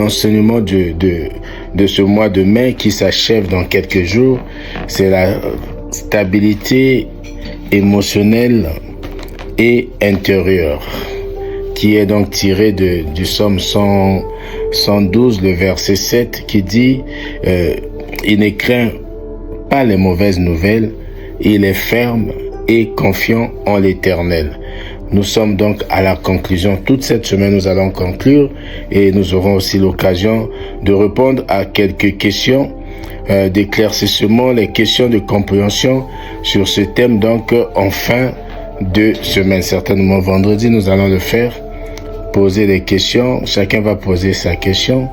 L'enseignement de ce mois de mai qui s'achève dans quelques jours, c'est la stabilité émotionnelle et intérieure, qui est donc tiré du psaume 112, le verset 7, qui dit il ne craint pas les mauvaises nouvelles, il est ferme et confiant en l'Éternel. Nous sommes donc à la conclusion. Toute cette semaine, nous allons conclure et nous aurons aussi l'occasion de répondre à quelques questions d'éclaircissement, les questions de compréhension sur ce thème donc en fin de semaine. Certainement vendredi, nous allons le faire, poser des questions. Chacun va poser sa question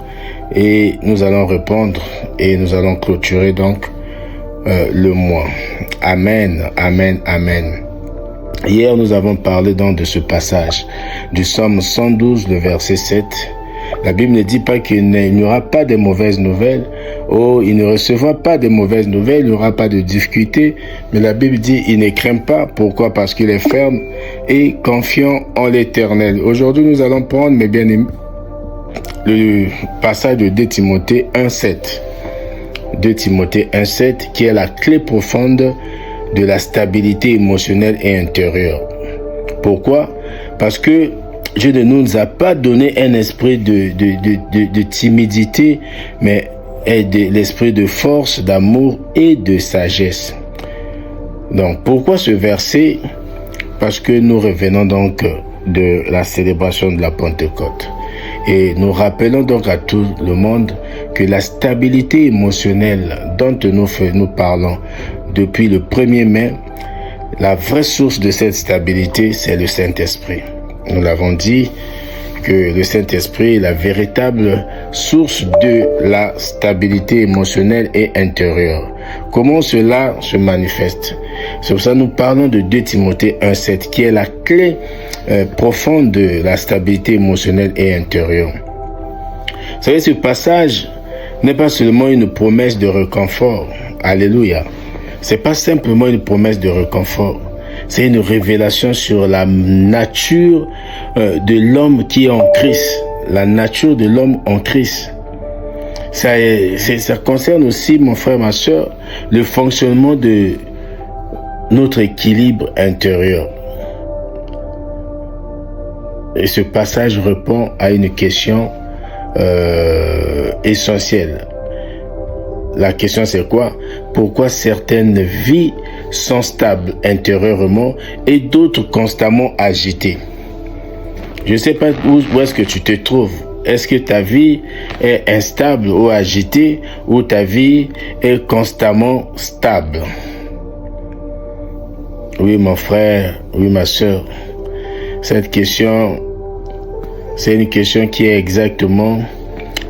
et nous allons répondre et nous allons clôturer donc le mois. Amen, amen, amen. Hier, nous avons parlé donc de ce passage du psaume 112, le verset 7. La Bible ne dit pas qu'il n'y aura pas de mauvaises nouvelles. Oh, il ne recevra pas de mauvaises nouvelles, il n'y aura pas de difficultés. Mais la Bible dit il ne craint pas. Pourquoi? Parce qu'il est ferme et confiant en l'Éternel. Aujourd'hui, nous allons prendre, mes bien-aimés, le passage de 2 Timothée 1,7. 2 Timothée 1,7, qui est la clé profonde de la stabilité émotionnelle et intérieure. Pourquoi? Parce que Dieu ne nous a pas donné un esprit de timidité, mais l'esprit de force, d'amour et de sagesse. Donc, pourquoi ce verset? Parce que nous revenons donc de la célébration de la Pentecôte. Et nous rappelons donc à tout le monde que la stabilité émotionnelle dont nous parlons depuis le 1er mai, la vraie source de cette stabilité, c'est le Saint-Esprit. Nous l'avons dit que le Saint-Esprit est la véritable source de la stabilité émotionnelle et intérieure. Comment cela se manifeste? C'est pour ça que nous parlons de 2 Timothée 1,7, qui est la clé profonde de la stabilité émotionnelle et intérieure. Vous savez, ce passage n'est pas seulement une promesse de réconfort. Alléluia. C'est pas simplement une promesse de réconfort. C'est une révélation sur la nature de l'homme qui est en Christ. La nature de l'homme en Christ. Ça concerne aussi, mon frère, ma soeur, le fonctionnement de notre équilibre intérieur. Et ce passage répond à une question essentielle. La question c'est quoi? Pourquoi certaines vies sont stables intérieurement et d'autres constamment agitées? Je ne sais pas où est-ce que tu te trouves. Est-ce que ta vie est instable ou agitée, ou ta vie est constamment stable? Oui, mon frère, oui, ma soeur. Cette question, c'est une question qui est exactement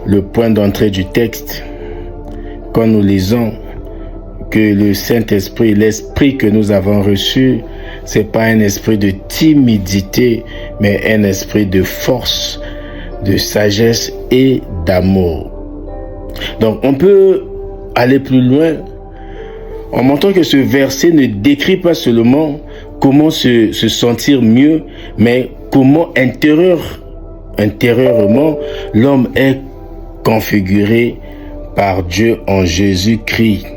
le point d'entrée du texte. Quand nous lisons que le Saint-Esprit, l'Esprit que nous avons reçu, c'est pas un esprit de timidité, mais un esprit de force, de sagesse et d'amour. Donc, on peut aller plus loin en montrant que ce verset ne décrit pas seulement comment se sentir mieux, mais comment intérieurement, l'homme est configuré par Dieu en Jésus-Christ.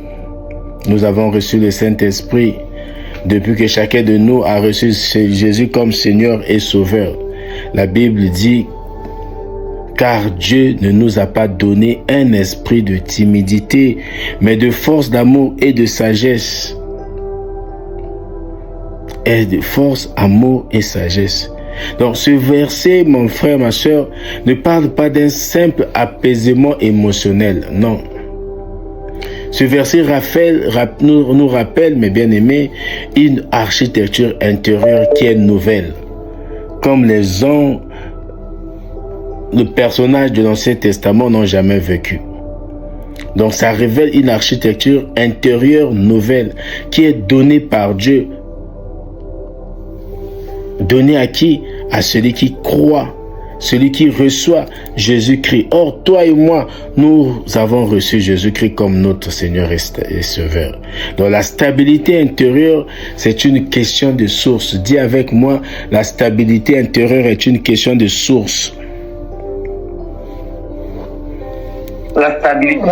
Nous avons reçu le Saint-Esprit depuis que chacun de nous a reçu Jésus comme Seigneur et Sauveur. La Bible dit, car Dieu ne nous a pas donné un esprit de timidité, mais de force, d'amour et de sagesse. Et de force, amour et sagesse. Donc ce verset, mon frère, ma soeur, ne parle pas d'un simple apaisement émotionnel, non. Ce verset nous rappelle, mes bien-aimés, une architecture intérieure qui est nouvelle. Comme les personnages de l'Ancien Testament n'ont jamais vécu. Donc ça révèle une architecture intérieure nouvelle qui est donnée par Dieu. Donnée à qui? À celui qui croit, celui qui reçoit Jésus-Christ. Or, toi et moi, nous avons reçu Jésus-Christ comme notre Seigneur et Sauveur. Donc la stabilité intérieure, c'est une question de source. Dis avec moi, la stabilité intérieure est une question de source. La stabilité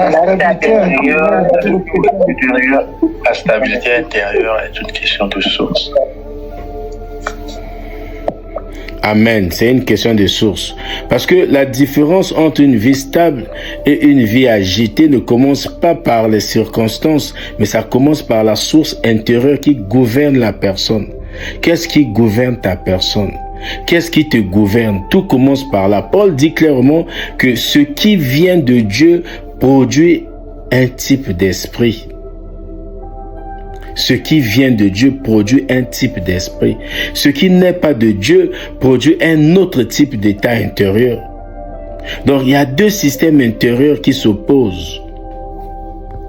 intérieure est une question de source. Amen. C'est une question de source. Parce que la différence entre une vie stable et une vie agitée ne commence pas par les circonstances, mais ça commence par la source intérieure qui gouverne la personne. Qu'est-ce qui gouverne ta personne? Qu'est-ce qui te gouverne? Tout commence par là. Paul dit clairement que ce qui vient de Dieu produit un type d'esprit. Ce qui vient de Dieu produit un type d'esprit. Ce qui n'est pas de Dieu produit un autre type d'état intérieur. Donc, il y a deux systèmes intérieurs qui s'opposent.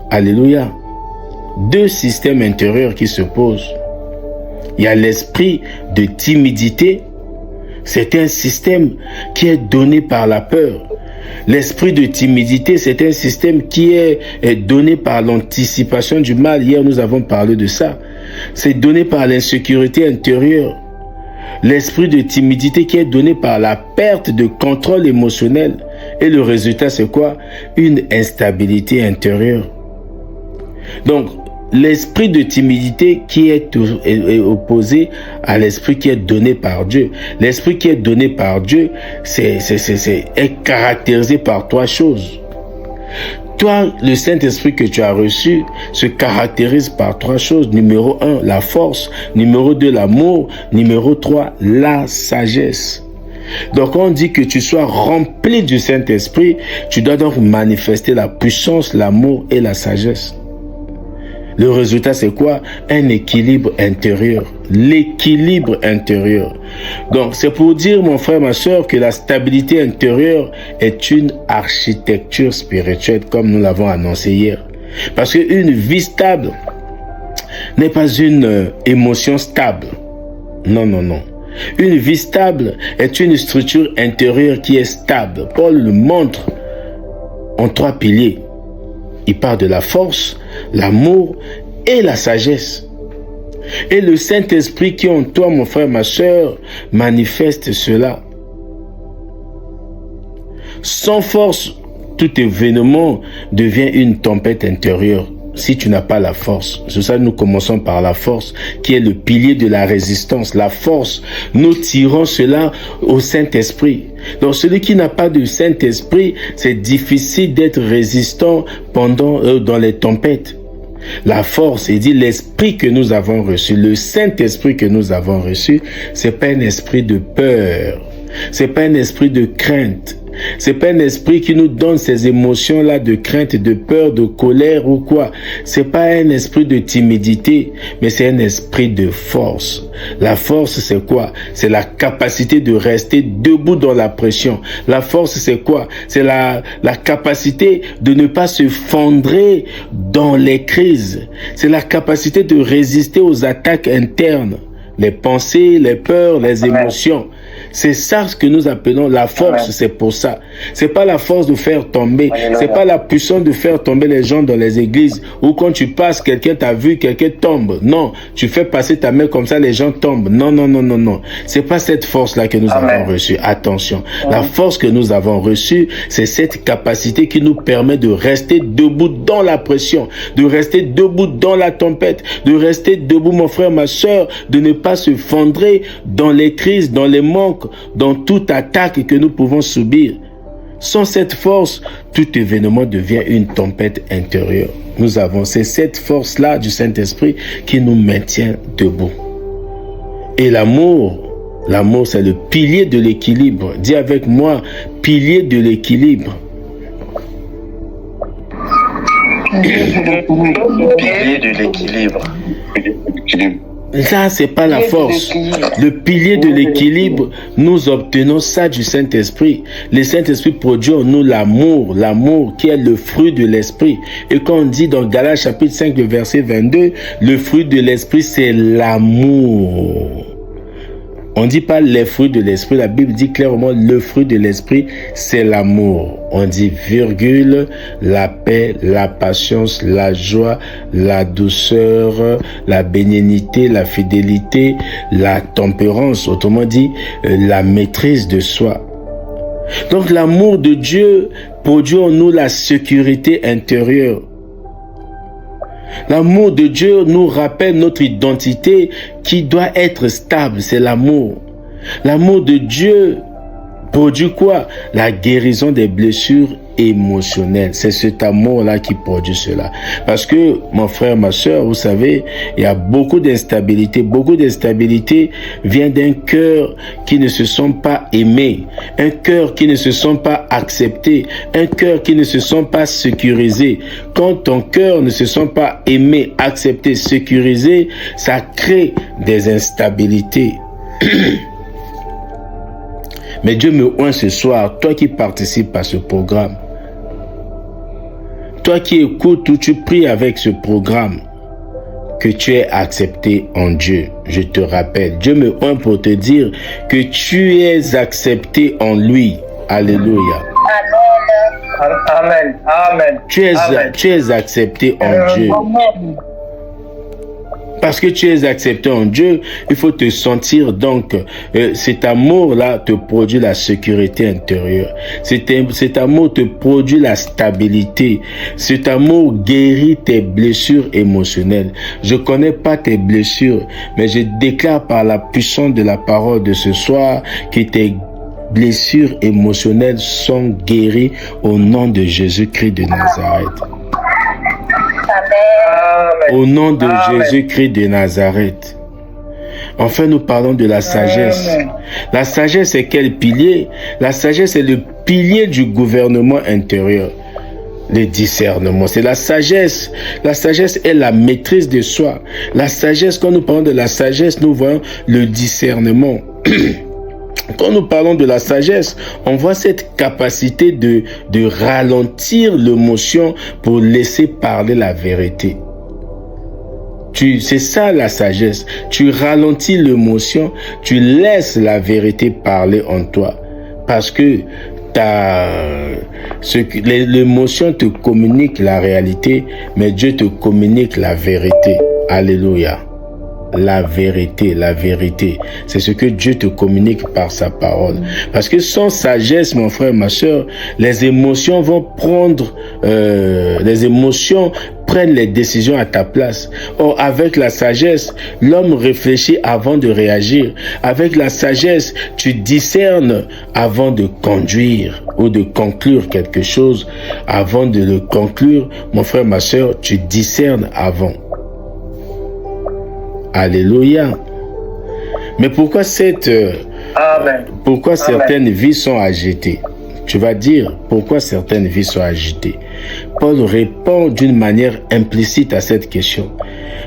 Alléluia. Deux systèmes intérieurs qui s'opposent. Il y a l'esprit de timidité. C'est un système qui est donné par la peur. L'esprit de timidité, c'est un système qui est donné par l'anticipation du mal. Hier, nous avons parlé de ça. C'est donné par l'insécurité intérieure. L'esprit de timidité qui est donné par la perte de contrôle émotionnel. Et le résultat, c'est quoi? Une instabilité intérieure. Donc, l'esprit de timidité qui est opposé à l'esprit qui est donné par Dieu. L'esprit qui est donné par Dieu, est caractérisé par trois choses. Toi, le Saint-Esprit que tu as reçu se caractérise par trois choses. Numéro 1, la force. Numéro 2, l'amour. Numéro 3, la sagesse. Donc on dit que tu sois rempli du Saint-Esprit, tu dois donc manifester la puissance, l'amour et la sagesse. Le résultat, c'est quoi? Un équilibre intérieur. L'équilibre intérieur. Donc, c'est pour dire, mon frère, ma soeur, que la stabilité intérieure est une architecture spirituelle, comme nous l'avons annoncé hier. Parce qu'une vie stable n'est pas une émotion stable. Non, non, non. Une vie stable est une structure intérieure qui est stable. Paul le montre en trois piliers. Il parle de la force, l'amour et la sagesse. Et le Saint-Esprit qui est en toi, mon frère, ma soeur, manifeste cela. Sans force, tout événement devient une tempête intérieure. Si tu n'as pas la force, c'est ça, nous commençons par la force, qui est le pilier de la résistance. La force, nous tirons cela au Saint-Esprit. Donc, celui qui n'a pas de Saint-Esprit, c'est difficile d'être résistant dans les tempêtes. La force, il dit l'esprit que nous avons reçu, le Saint-Esprit que nous avons reçu, c'est pas un esprit de peur, c'est pas un esprit de crainte. C'est pas un esprit qui nous donne ces émotions-là de crainte, de peur, de colère ou quoi. C'est pas un esprit de timidité, mais c'est un esprit de force. La force, c'est quoi? C'est la capacité de rester debout dans la pression. La force, c'est quoi? C'est la capacité de ne pas se fondrer dans les crises. C'est la capacité de résister aux attaques internes. Les pensées, les peurs, les émotions. C'est ça ce que nous appelons la force, c'est pour ça. C'est pas la force de faire tomber, c'est pas la puissance de faire tomber les gens dans les églises, ou quand tu passes, quelqu'un t'a vu, quelqu'un tombe. Non, tu fais passer ta main comme ça, les gens tombent. Non, non, non, non, non. C'est pas cette force-là que nous avons reçue. Attention. La force que nous avons reçue, c'est cette capacité qui nous permet de rester debout dans la pression, de rester debout dans la tempête, de rester debout, mon frère, ma soeur, de ne pas se fondrer dans les crises, dans les manques, dans toute attaque que nous pouvons subir. Sans cette force, tout événement devient une tempête intérieure. C'est cette force-là du Saint-Esprit qui nous maintient debout. Et l'amour, c'est le pilier de l'équilibre. Dis avec moi, pilier de l'équilibre. Pilier de l'équilibre. Là, c'est pas la force. Le pilier de l'équilibre, nous obtenons ça du Saint-Esprit. Le Saint-Esprit produit en nous l'amour qui est le fruit de l'Esprit. Et quand on dit dans Galates chapitre 5, le verset 22, le fruit de l'Esprit, c'est l'amour. On ne dit pas les fruits de l'esprit, la Bible dit clairement le fruit de l'esprit, c'est l'amour. On dit virgule, la paix, la patience, la joie, la douceur, la bénignité, la fidélité, la tempérance, autrement dit, la maîtrise de soi. Donc l'amour de Dieu produit en nous la sécurité intérieure. L'amour de Dieu nous rappelle notre identité qui doit être stable, c'est l'amour. L'amour de Dieu produit quoi? La guérison des blessures émotionnelles. C'est cet amour-là qui produit cela. Parce que, mon frère, ma soeur, vous savez, il y a beaucoup d'instabilité. Beaucoup d'instabilité vient d'un cœur qui ne se sent pas aimé, un cœur qui ne se sent pas accepté, un cœur qui ne se sent pas sécurisé. Quand ton cœur ne se sent pas aimé, accepté, sécurisé, ça crée des instabilités. Mais Dieu me oint ce soir, toi qui participes à ce programme, toi qui écoutes ou tu pries avec ce programme, que tu es accepté en Dieu. Je te rappelle, Dieu me oint pour te dire que tu es accepté en lui. Alléluia. Amen. Amen. Tu es accepté en Dieu. Amen. Parce que tu es accepté en Dieu, il faut te sentir donc, cet amour-là te produit la sécurité intérieure. Cet amour te produit la stabilité. Cet amour guérit tes blessures émotionnelles. Je connais pas tes blessures, mais je déclare par la puissance de la parole de ce soir que tes blessures émotionnelles sont guéries au nom de Jésus-Christ de Nazareth. Au nom de Jésus-Christ de Nazareth. Enfin, nous parlons de la sagesse. La sagesse est quel pilier? La sagesse est le pilier du gouvernement intérieur. Le discernement, c'est la sagesse. La sagesse est la maîtrise de soi. La sagesse, quand nous parlons de la sagesse, nous voyons le discernement. Quand nous parlons de la sagesse, on voit cette capacité de ralentir l'émotion pour laisser parler la vérité. C'est ça la sagesse. Tu ralentis l'émotion, tu laisses la vérité parler en toi. Parce que l'émotion te communique la réalité, mais Dieu te communique la vérité. Alléluia. La vérité. C'est ce que Dieu te communique par sa parole. Parce que sans sagesse, mon frère, ma soeur, les émotions vont prendre, les émotions prennent les décisions à ta place. Or, avec la sagesse, l'homme réfléchit avant de réagir. Avec la sagesse, tu discernes avant de conduire ou de conclure quelque chose. Avant de le conclure, mon frère, ma soeur, tu discernes avant. Alléluia. Mais pourquoi certaines vies sont agitées? Tu vas dire pourquoi certaines vies sont agitées. Paul répond d'une manière implicite à cette question.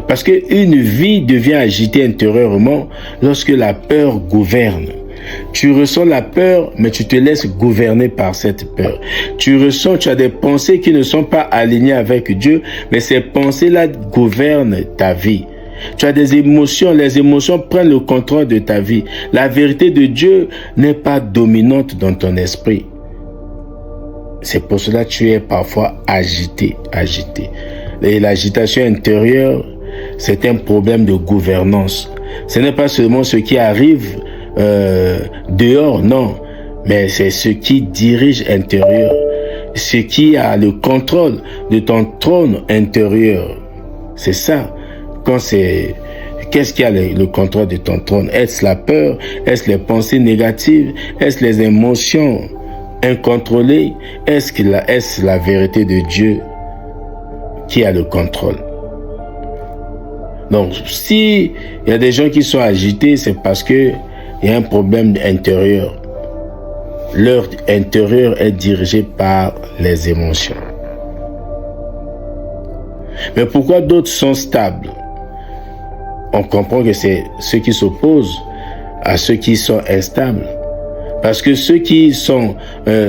Parce qu'une vie devient agitée intérieurement lorsque la peur gouverne. Tu ressens la peur, mais tu te laisses gouverner par cette peur. Tu as des pensées qui ne sont pas alignées avec Dieu, mais ces pensées-là gouvernent ta vie. Tu as des émotions, les émotions prennent le contrôle de ta vie. La vérité de Dieu n'est pas dominante dans ton esprit. C'est pour cela que tu es parfois agité. Et l'agitation intérieure, c'est un problème de gouvernance. Ce n'est pas seulement ce qui arrive dehors, non, mais c'est ce qui dirige intérieur, ce qui a le contrôle de ton trône intérieur. C'est ça. Qu'est-ce qui a le contrôle de ton trône? Est-ce la peur? Est-ce les pensées négatives? Est-ce les émotions incontrôlées? Est-ce la vérité de Dieu qui a le contrôle? Donc, si il y a des gens qui sont agités, c'est parce que il y a un problème intérieur. Leur intérieur est dirigé par les émotions. Mais pourquoi d'autres sont stables? On comprend que c'est ceux qui s'opposent à ceux qui sont instables. Parce que ceux qui sont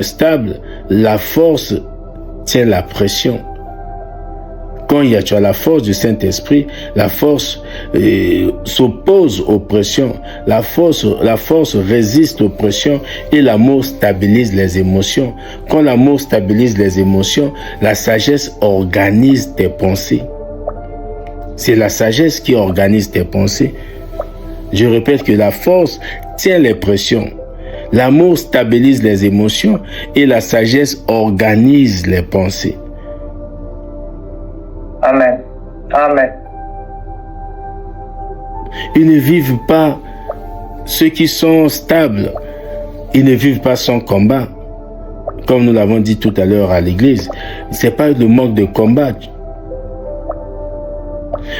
stables, la force tient la pression. Quand tu as la force du Saint-Esprit, la force s'oppose aux pressions. La force résiste aux pressions et l'amour stabilise les émotions. Quand l'amour stabilise les émotions, la sagesse organise tes pensées. C'est la sagesse qui organise tes pensées. Je répète que la force tient les pressions. L'amour stabilise les émotions et la sagesse organise les pensées. Amen. Amen. Ils ne vivent pas, ceux qui sont stables, ils ne vivent pas sans combat. Comme nous l'avons dit tout à l'heure à l'église, ce n'est pas le manque de combat.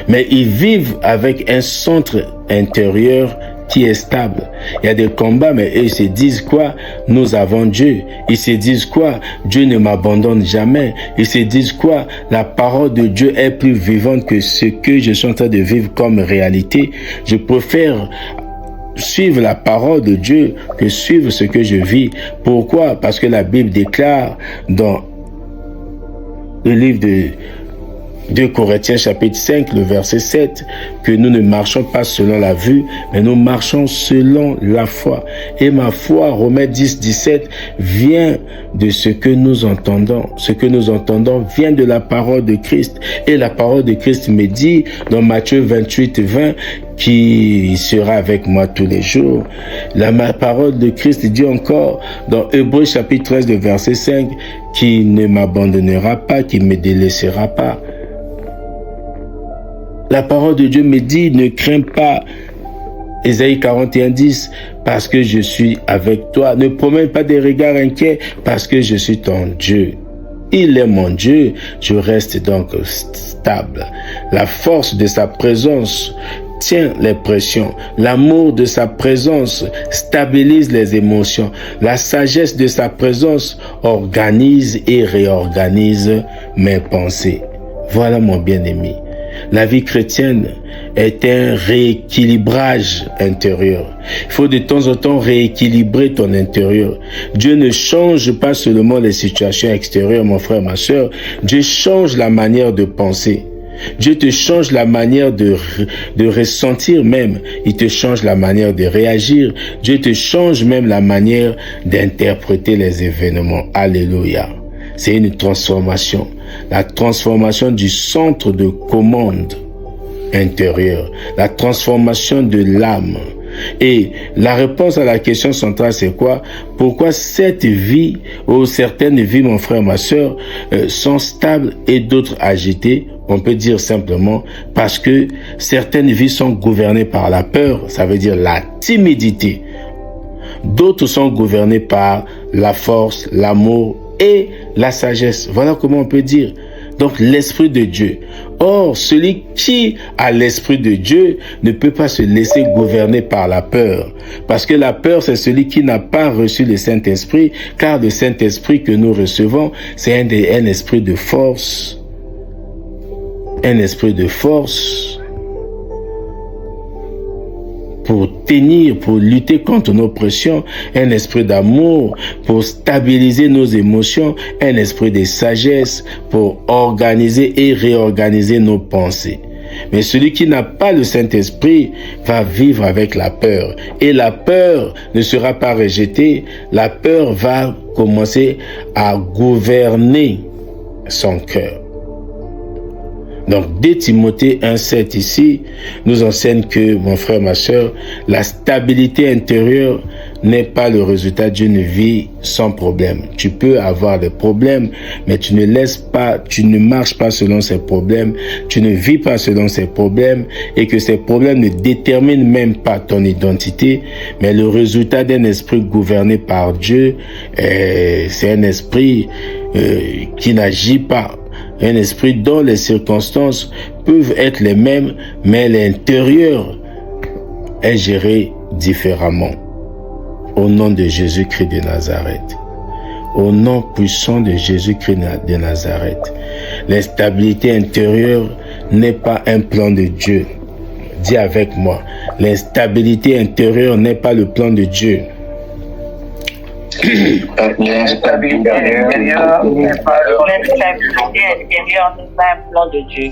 Mais ils vivent avec un centre intérieur qui est stable. Il y a des combats, mais eux, ils se disent quoi? Nous avons Dieu. Ils se disent quoi? Dieu ne m'abandonne jamais. Ils se disent quoi? La parole de Dieu est plus vivante que ce que je suis en train de vivre comme réalité. Je préfère suivre la parole de Dieu que suivre ce que je vis. Pourquoi? Parce que la Bible déclare dans le livre de 2 Corinthiens chapitre 5, le verset 7, que nous ne marchons pas selon la vue, mais nous marchons selon la foi. Et ma foi, Romains 10, 17, vient de ce que nous entendons. Ce que nous entendons vient de la parole de Christ. Et la parole de Christ me dit dans Matthieu 28, 20, qui sera avec moi tous les jours. La parole de Christ dit encore dans Hébreux chapitre 13, le verset 5, qui ne m'abandonnera pas, qui ne me délaissera pas. La parole de Dieu me dit, ne crains pas, Ésaïe 41, 10, parce que je suis avec toi. Ne promène pas des regards inquiets, parce que je suis ton Dieu. Il est mon Dieu, je reste donc stable. La force de sa présence tient les pressions. L'amour de sa présence stabilise les émotions. La sagesse de sa présence organise et réorganise mes pensées. Voilà mon bien-aimé. La vie chrétienne est un rééquilibrage intérieur. Il faut de temps en temps rééquilibrer ton intérieur. Dieu ne change pas seulement les situations extérieures, mon frère, ma soeur. Dieu change la manière de penser. Dieu te change la manière de ressentir même. Il te change la manière de réagir. Dieu te change même la manière d'interpréter les événements. Alléluia. C'est une transformation. La transformation du centre de commande intérieur. La transformation de l'âme. Et la réponse à la question centrale, c'est quoi? Pourquoi cette vie ou certaines vies, mon frère, ma soeur, sont stables et d'autres agitées? On peut dire simplement parce que certaines vies sont gouvernées par la peur, ça veut dire la timidité. D'autres sont gouvernées par la force, l'amour et la sagesse. Voilà comment on peut dire. Donc l'Esprit de Dieu. Or, celui qui a l'Esprit de Dieu ne peut pas se laisser gouverner par la peur. Parce que la peur, c'est celui qui n'a pas reçu le Saint-Esprit, car le Saint-Esprit que nous recevons, c'est un esprit de force. Un esprit de force pour tenir, pour lutter contre nos pressions, un esprit d'amour pour stabiliser nos émotions, un esprit de sagesse pour organiser et réorganiser nos pensées. Mais celui qui n'a pas le Saint-Esprit va vivre avec la peur. Et la peur ne sera pas rejetée, la peur va commencer à gouverner son cœur. Donc, 2 Timothée 1,7 ici, nous enseigne que, mon frère, ma soeur, la stabilité intérieure n'est pas le résultat d'une vie sans problème. Tu peux avoir des problèmes, mais tu ne marches pas selon ces problèmes, tu ne vis pas selon ces problèmes, et que ces problèmes ne déterminent même pas ton identité, mais le résultat d'un esprit gouverné par Dieu, c'est un esprit qui n'agit pas. Un esprit dont les circonstances peuvent être les mêmes, mais l'intérieur est géré différemment. Au nom de Jésus-Christ de Nazareth. Au nom puissant de Jésus-Christ de Nazareth. L'instabilité intérieure n'est pas un plan de Dieu. Dis avec moi, l'instabilité intérieure n'est pas le plan de Dieu. L'instabilité intérieure n'est pas un plan de Dieu.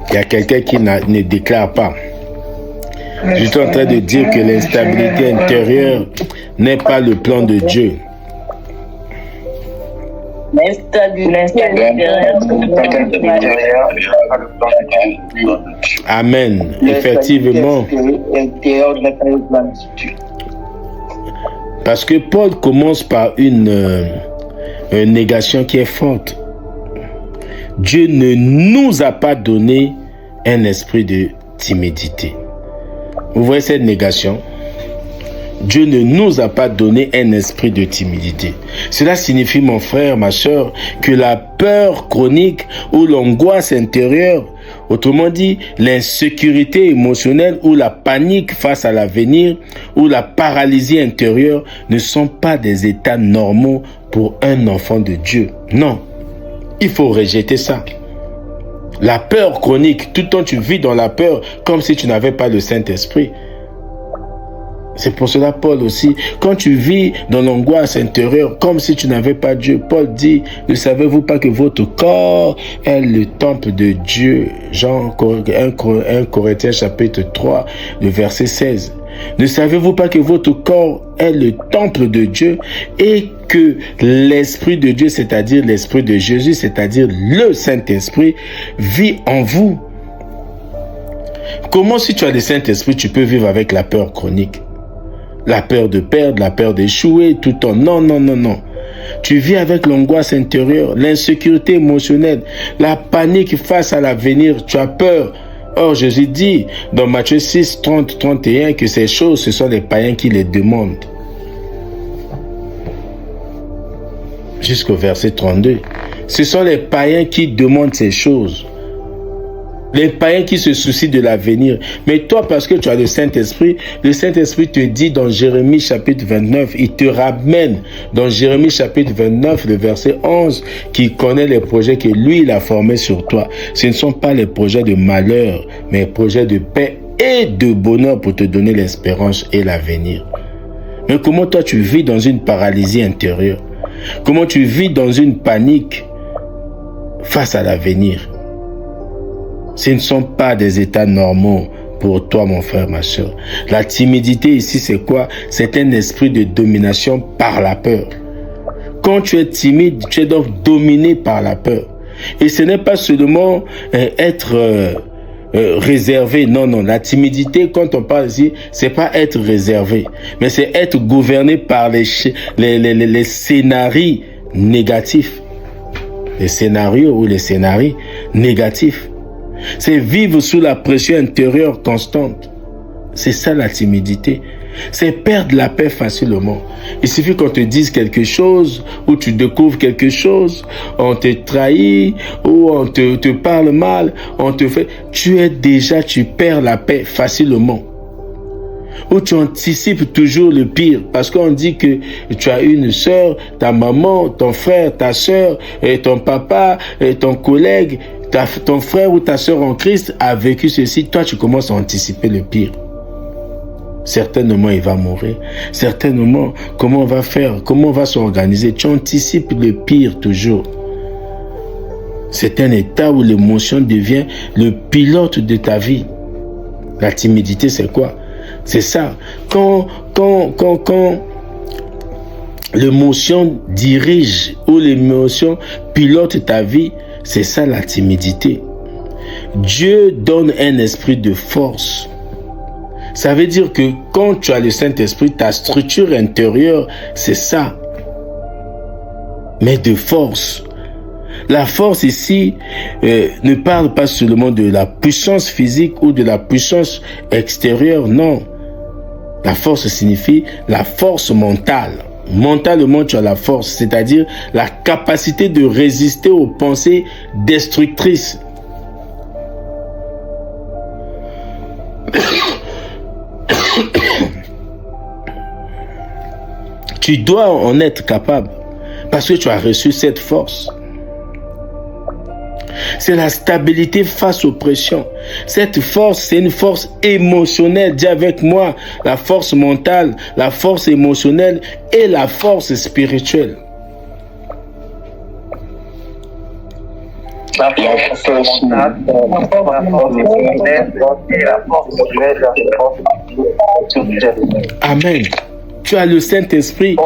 Il y a quelqu'un qui ne déclare pas. Je suis en train de dire que l'instabilité intérieure n'est pas le plan de Dieu. Amen. Effectivement. Parce que Paul commence par une négation qui est forte. Dieu ne nous a pas donné un esprit de timidité. Vous voyez cette négation? Dieu ne nous a pas donné un esprit de timidité. Cela signifie, mon frère, ma soeur, que la peur chronique ou l'angoisse intérieure, autrement dit, l'insécurité émotionnelle ou la panique face à l'avenir ou la paralysie intérieure ne sont pas des états normaux pour un enfant de Dieu. Non, il faut rejeter ça. La peur chronique, tout le temps tu vis dans la peur comme si tu n'avais pas le Saint-Esprit. C'est pour cela, Paul aussi, quand tu vis dans l'angoisse intérieure, comme si tu n'avais pas Dieu, Paul dit, ne savez-vous pas que votre corps est le temple de Dieu? Jean 1 Corinthiens chapitre 3, le verset 16. Ne savez-vous pas que votre corps est le temple de Dieu et que l'Esprit de Dieu, c'est-à-dire l'Esprit de Jésus, c'est-à-dire le Saint-Esprit, vit en vous? Comment, si tu as le Saint-Esprit, tu peux vivre avec la peur chronique? La peur de perdre, la peur d'échouer, tout le temps. Non, non, non, non. Tu vis avec l'angoisse intérieure, l'insécurité émotionnelle, la panique face à l'avenir. Tu as peur. Or, Jésus dit dans Matthieu 6, 30, 31 que ces choses, ce sont les païens qui les demandent. Jusqu'au verset 32. Ce sont les païens qui demandent ces choses. Les païens qui se soucient de l'avenir. Mais toi, parce que tu as le Saint-Esprit te dit dans Jérémie chapitre 29, il te ramène dans Jérémie chapitre 29, le verset 11, qui connaît les projets que lui, il a formés sur toi. Ce ne sont pas les projets de malheur, mais les projets de paix et de bonheur pour te donner l'espérance et l'avenir. Mais comment toi, tu vis dans une paralysie intérieure? Comment tu vis dans une panique face à l'avenir? Ce ne sont pas des états normaux pour toi, mon frère, ma soeur. La timidité ici, c'est quoi? C'est un esprit de domination par la peur. Quand tu es timide, tu es donc dominé par la peur. Et ce n'est pas seulement être réservé. Non, non. La timidité, quand on parle ici, c'est pas être réservé, mais c'est être gouverné par les scénarios négatifs. Les scénarios ou les scénarios négatifs. C'est vivre sous la pression intérieure constante. C'est ça la timidité. C'est perdre la paix facilement. Il suffit qu'on te dise quelque chose, ou tu découvres quelque chose, on te trahit, ou on te parle mal, on te fait... Tu perds la paix facilement. Ou tu anticipes toujours le pire, parce qu'on dit que tu as une sœur, ta maman, ton frère, ta sœur, et ton papa, et ton collègue, ton frère ou ta sœur en Christ a vécu ceci. Toi, tu commences à anticiper le pire. Certainement, il va mourir. Certainement, comment on va faire? Comment on va s'organiser? Tu anticipes le pire toujours. C'est un état où l'émotion devient le pilote de ta vie. La timidité, c'est quoi? C'est ça. Quand l'émotion dirige ou l'émotion pilote ta vie, c'est ça la timidité. Dieu donne un esprit de force. Ça veut dire que quand tu as le Saint-Esprit, ta structure intérieure, c'est ça. Mais de force. La force ici ne parle pas seulement de la puissance physique ou de la puissance extérieure, non. La force signifie la force mentale. Mentalement, tu as la force, c'est-à-dire la capacité de résister aux pensées destructrices. Tu dois en être capable parce que tu as reçu cette force. C'est la stabilité face aux pressions. Cette force, c'est une force émotionnelle. Dis avec moi, la force mentale, la force émotionnelle et la force spirituelle. La force mentale, la force émotionnelle et la force spirituelle. Amen. Tu as le Saint-Esprit.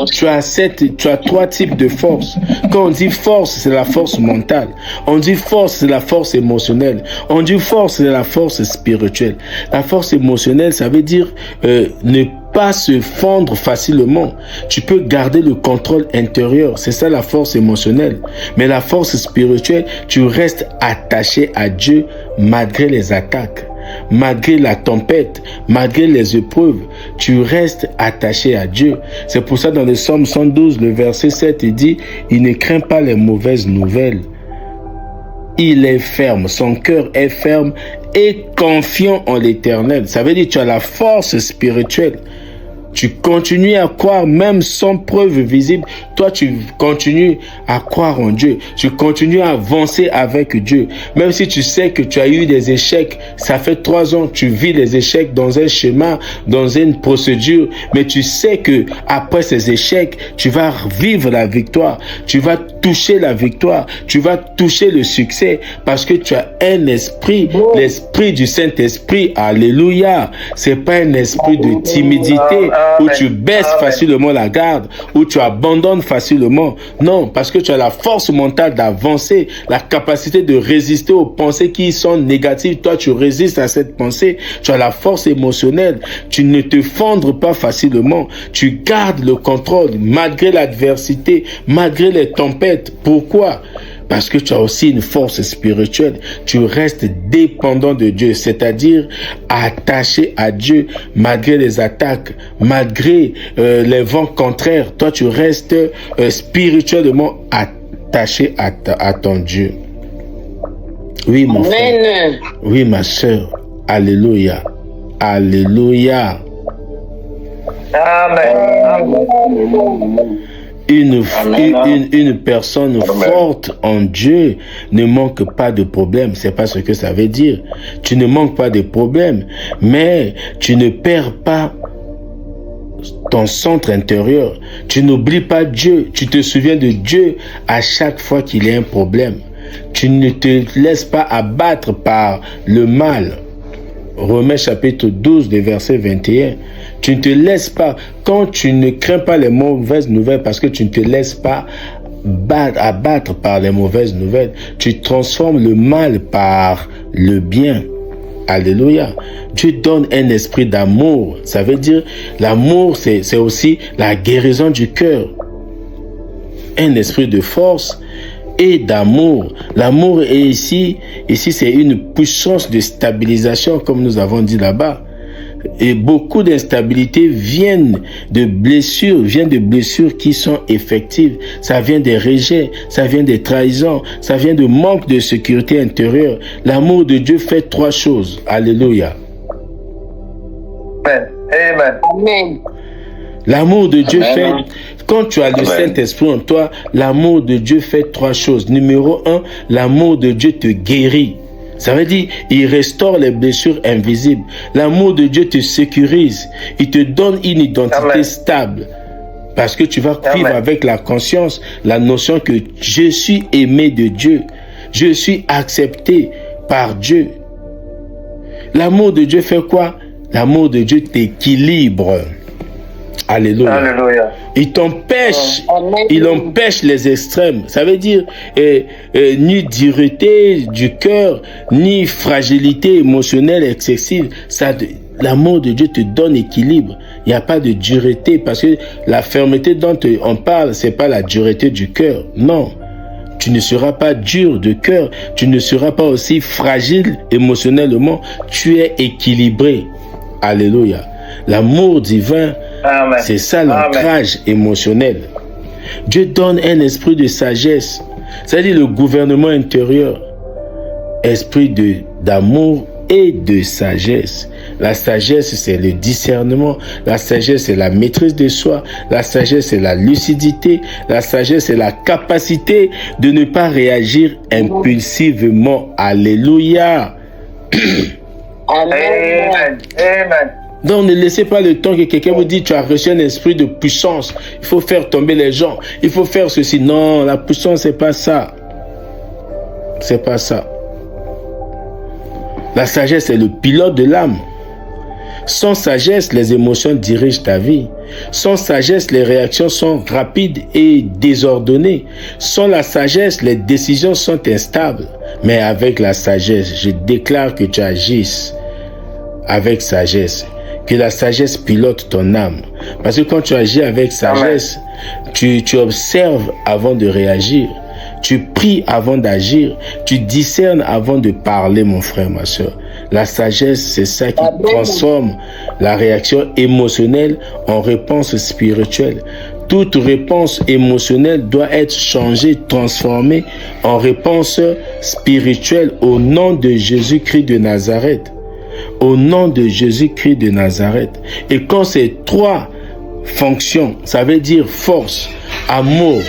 Tu as trois types de force. Quand on dit force, c'est la force mentale. On dit force, c'est la force émotionnelle. On dit force, c'est la force spirituelle. La force émotionnelle, ça veut dire ne pas se fendre facilement. Tu peux garder le contrôle intérieur. C'est ça la force émotionnelle. Mais la force spirituelle, tu restes attaché à Dieu malgré les attaques. Malgré la tempête, malgré les épreuves, tu restes attaché à Dieu. C'est pour ça dans le Psaume 112, le verset 7, il dit, il ne craint pas les mauvaises nouvelles. Il est ferme, son cœur est ferme et confiant en l'Éternel. Ça veut dire que tu as la force spirituelle. Tu continues à croire même sans preuve visible. Toi, tu continues à croire en Dieu. Tu continues à avancer avec Dieu. Même si tu sais que tu as eu des échecs, ça fait 3 ans que tu vis les échecs dans un schéma, dans une procédure. Mais tu sais que après ces échecs, tu vas vivre la victoire. Tu vas toucher la victoire. Tu vas toucher le succès parce que tu as un esprit, l'esprit du Saint-Esprit. Alléluia. C'est pas un esprit de timidité où tu baisses facilement la garde, où tu abandonnes facilement. Non, parce que tu as la force mentale d'avancer, la capacité de résister aux pensées qui sont négatives. Toi, tu résistes à cette pensée. Tu as la force émotionnelle. Tu ne te fondres pas facilement. Tu gardes le contrôle malgré l'adversité, malgré les tempêtes. Pourquoi ? Parce que tu as aussi une force spirituelle. Tu restes dépendant de Dieu, c'est-à-dire attaché à Dieu malgré les attaques, malgré les vents contraires. Toi, tu restes spirituellement attaché à ton Dieu. Oui, mon frère. Oui, ma soeur. Alléluia. Alléluia. Amen. Une personne forte en Dieu ne manque pas de problèmes. C'est pas ce que ça veut dire. Tu ne manques pas de problèmes, mais tu ne perds pas ton centre intérieur. Tu n'oublies pas Dieu. Tu te souviens de Dieu à chaque fois qu'il y a un problème. Tu ne te laisses pas abattre par le mal. Romains chapitre 12, verset 21. Tu ne te laisses pas, quand tu ne crains pas les mauvaises nouvelles, parce que tu ne te laisses pas abattre par les mauvaises nouvelles, tu transformes le mal par le bien. Alléluia. Dieu donne un esprit d'amour. Ça veut dire, l'amour, c'est aussi la guérison du cœur. Un esprit de force et d'amour. L'amour est ici c'est une puissance de stabilisation, comme nous avons dit là-bas. Et beaucoup d'instabilités viennent de blessures qui sont effectives. Ça vient des rejets, ça vient des trahisons, ça vient de manque de sécurité intérieure. L'amour de Dieu fait 3 choses. Alléluia. Amen. Amen. L'amour de Dieu fait, quand tu as le Saint-Esprit en toi, l'amour de Dieu fait 3 choses. Numéro 1, l'amour de Dieu te guérit. Ça veut dire, il restaure les blessures invisibles. L'amour de Dieu te sécurise. Il te donne une identité stable. Parce que tu vas vivre avec la conscience, la notion que je suis aimé de Dieu. Je suis accepté par Dieu. L'amour de Dieu fait quoi? L'amour de Dieu t'équilibre. Alléluia. Alléluia. Il empêche les extrêmes. Ça veut dire ni dureté du cœur, ni fragilité émotionnelle excessive. L'amour de Dieu te donne équilibre. Il n'y a pas de dureté, parce que la fermeté dont on parle, c'est pas la dureté du cœur. Non. Tu ne seras pas dur de cœur. Tu ne seras pas aussi fragile émotionnellement. Tu es équilibré. Alléluia. L'amour divin, c'est ça l'ancrage émotionnel. Dieu donne un esprit de sagesse, c'est-à-dire le gouvernement intérieur, esprit d'amour et de sagesse. La sagesse, c'est le discernement. La sagesse, c'est la maîtrise de soi. La sagesse, c'est la lucidité. La sagesse, c'est la capacité de ne pas réagir impulsivement. Alléluia. Amen. Amen. Donc ne laissez pas le temps que quelqu'un vous dise tu as reçu un esprit de puissance, il faut faire tomber les gens, il faut faire ceci. Non, la puissance c'est pas ça. C'est pas ça. La sagesse est le pilote de l'âme. Sans sagesse, les émotions dirigent ta vie. Sans sagesse, les réactions sont rapides et désordonnées. Sans la sagesse, les décisions sont instables. Mais avec la sagesse, je déclare que tu agisses avec sagesse. Que la sagesse pilote ton âme. Parce que quand tu agis avec sagesse, tu observes avant de réagir. Tu pries avant d'agir. Tu discernes avant de parler, mon frère, ma soeur. La sagesse, c'est ça qui transforme la réaction émotionnelle en réponse spirituelle. Toute réponse émotionnelle doit être changée, transformée en réponse spirituelle au nom de Jésus-Christ de Nazareth. Au nom de Jésus-Christ de Nazareth. Et quand ces trois fonctions, ça veut dire force, amour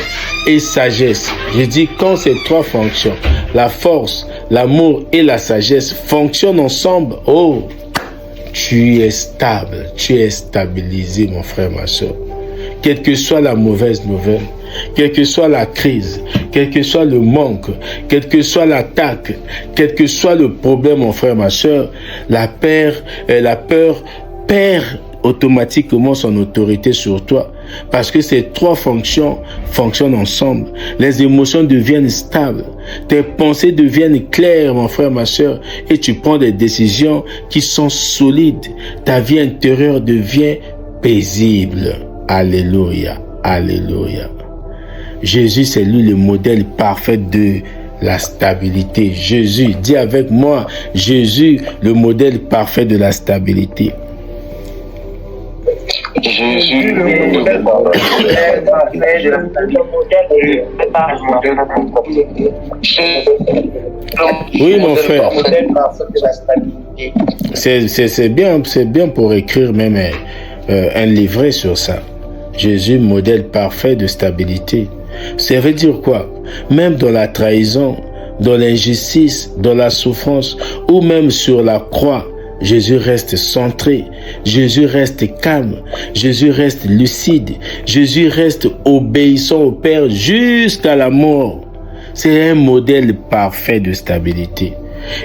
et sagesse. Je dis quand ces trois fonctions, la force, l'amour et la sagesse fonctionnent ensemble, oh, tu es stable, tu es stabilisé, mon frère, ma soeur. Quelle que soit la mauvaise nouvelle, quelle que soit la crise, quel que soit le manque, quelle que soit l'attaque, quel que soit le problème, mon frère, ma soeur, la peur perd automatiquement son autorité sur toi. Parce que ces trois fonctions fonctionnent ensemble. Les émotions deviennent stables. Tes pensées deviennent claires, mon frère, ma soeur. Et tu prends des décisions qui sont solides. Ta vie intérieure devient paisible. Alléluia. Alléluia. Jésus, c'est lui le modèle parfait de la stabilité. Jésus, dis avec moi, Jésus, le modèle parfait de la stabilité. Jésus, le modèle parfait de la stabilité. Oui, mon frère. C'est bien pour écrire même un livret sur ça. Jésus, modèle parfait de stabilité. Ça veut dire quoi? Même dans la trahison, dans l'injustice, dans la souffrance, ou même sur la croix, Jésus reste centré, Jésus reste calme, Jésus reste lucide, Jésus reste obéissant au Père jusqu'à la mort. C'est un modèle parfait de stabilité.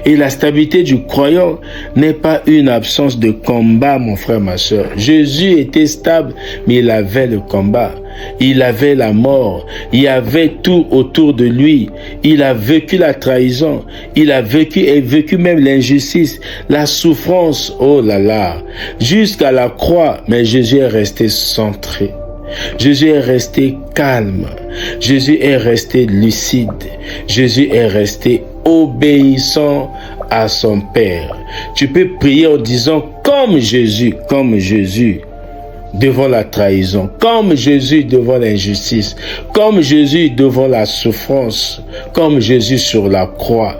Et la stabilité du croyant n'est pas une absence de combat, mon frère, ma soeur. Jésus était stable, mais il avait le combat. Il avait la mort. Il y avait tout autour de lui. Il a vécu la trahison. Il a vécu même l'injustice, la souffrance. Oh là là. Jusqu'à la croix. Mais Jésus est resté centré. Jésus est resté calme. Jésus est resté lucide. Jésus est resté obéissant à son Père. Tu peux prier en disant comme Jésus, devant la trahison, comme Jésus devant l'injustice, comme Jésus devant la souffrance, comme Jésus sur la croix.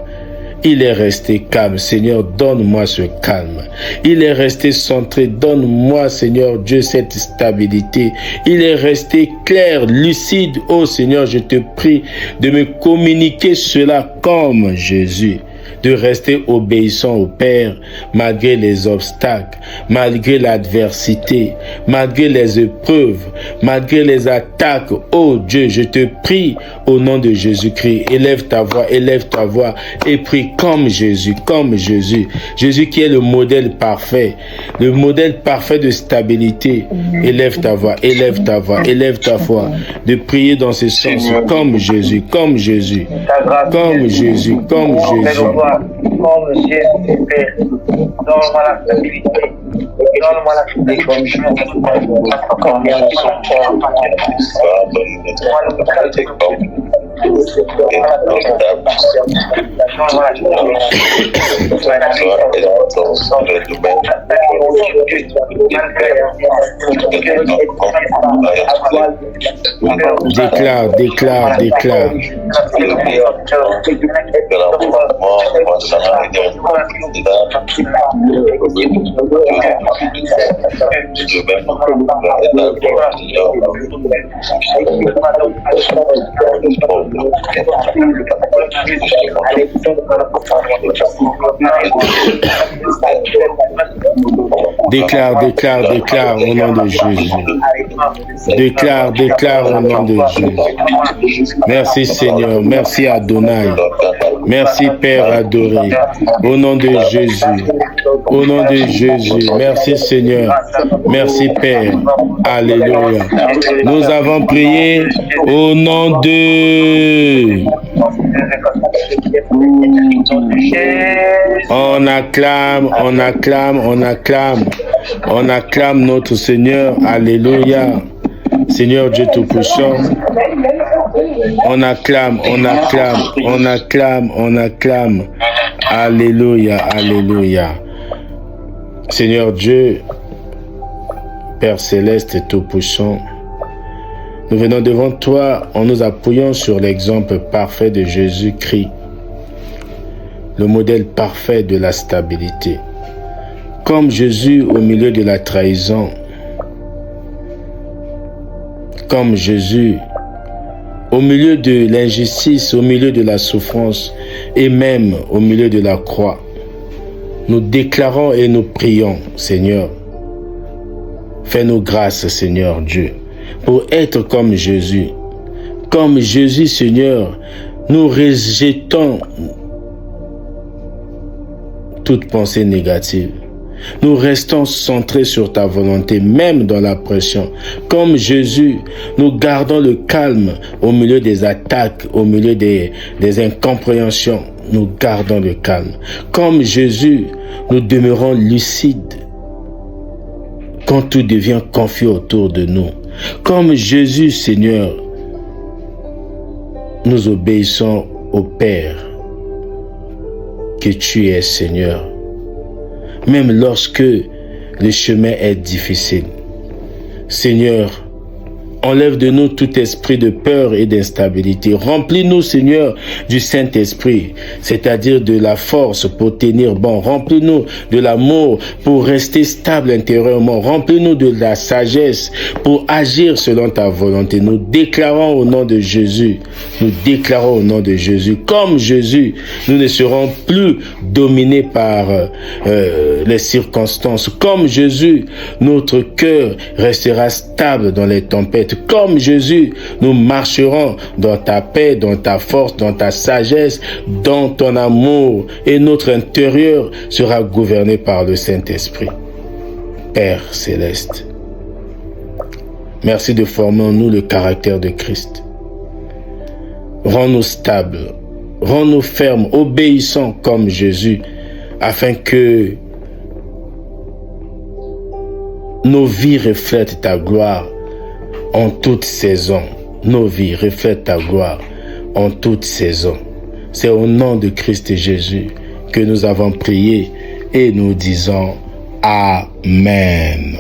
Il est resté calme. Seigneur, donne-moi ce calme. Il est resté centré. Donne-moi, Seigneur Dieu, cette stabilité. Il est resté clair, lucide. Oh Seigneur, je te prie de me communiquer cela comme Jésus. De rester obéissant au Père malgré les obstacles, malgré l'adversité, malgré les épreuves, malgré les attaques. Oh Dieu, je te prie au nom de Jésus-Christ. Élève ta voix et prie comme Jésus, comme Jésus. Jésus qui est le modèle parfait de stabilité. Élève ta voix, élève ta voix, de prier dans ce sens comme Jésus, comme Jésus, comme Jésus, comme Jésus. Comme Jésus, Père, donne-moi la stabilité, donne-moi la stabilité, comme je Déclare. Déclare au nom de Jésus. Déclare au nom de Jésus. Merci Seigneur, merci Adonai. Merci Père adoré. Au nom de Jésus. Au nom de Jésus. Merci Seigneur. Merci Père. Alléluia. Nous avons prié au nom de... On acclame, on acclame, on acclame. On acclame notre Seigneur. Alléluia. Seigneur Dieu Tout-Puissant. On acclame, on acclame, on acclame, on acclame. Alléluia, alléluia. Seigneur Dieu, Père Céleste et Tout-Puissant, nous venons devant toi en nous appuyant sur l'exemple parfait de Jésus-Christ, le modèle parfait de la stabilité. Comme Jésus au milieu de la trahison, comme Jésus au milieu de l'injustice, au milieu de la souffrance et même au milieu de la croix, nous déclarons et nous prions, Seigneur, fais-nous grâce, Seigneur Dieu, pour être comme Jésus. Comme Jésus, Seigneur, nous rejetons toute pensée négative. Nous restons centrés sur ta volonté, même dans la pression. Comme Jésus, nous gardons le calme au milieu des attaques, au milieu des incompréhensions. Nous gardons le calme. Comme Jésus, nous demeurons lucides quand tout devient confus autour de nous. Comme Jésus, Seigneur, nous obéissons au Père que tu es, Seigneur. Même lorsque le chemin est difficile. Seigneur, enlève de nous tout esprit de peur et d'instabilité. Remplis-nous, Seigneur, du Saint-Esprit, c'est-à-dire de la force pour tenir bon. Remplis-nous de l'amour pour rester stable intérieurement. Remplis-nous de la sagesse pour agir selon ta volonté. Nous déclarons au nom de Jésus, nous déclarons au nom de Jésus, comme Jésus, nous ne serons plus dominés par les circonstances. Comme Jésus, notre cœur restera stable dans les tempêtes. Comme Jésus, nous marcherons dans ta paix, dans ta force, dans ta sagesse, dans ton amour, et notre intérieur sera gouverné par le Saint-Esprit. Père Céleste, merci de former en nous le caractère de Christ. Rends-nous stables, rends-nous fermes, obéissants comme Jésus, afin que nos vies reflètent ta gloire en toute saison. Nos vies reflètent ta gloire en toute saison. C'est au nom de Christ Jésus que nous avons prié et nous disons Amen.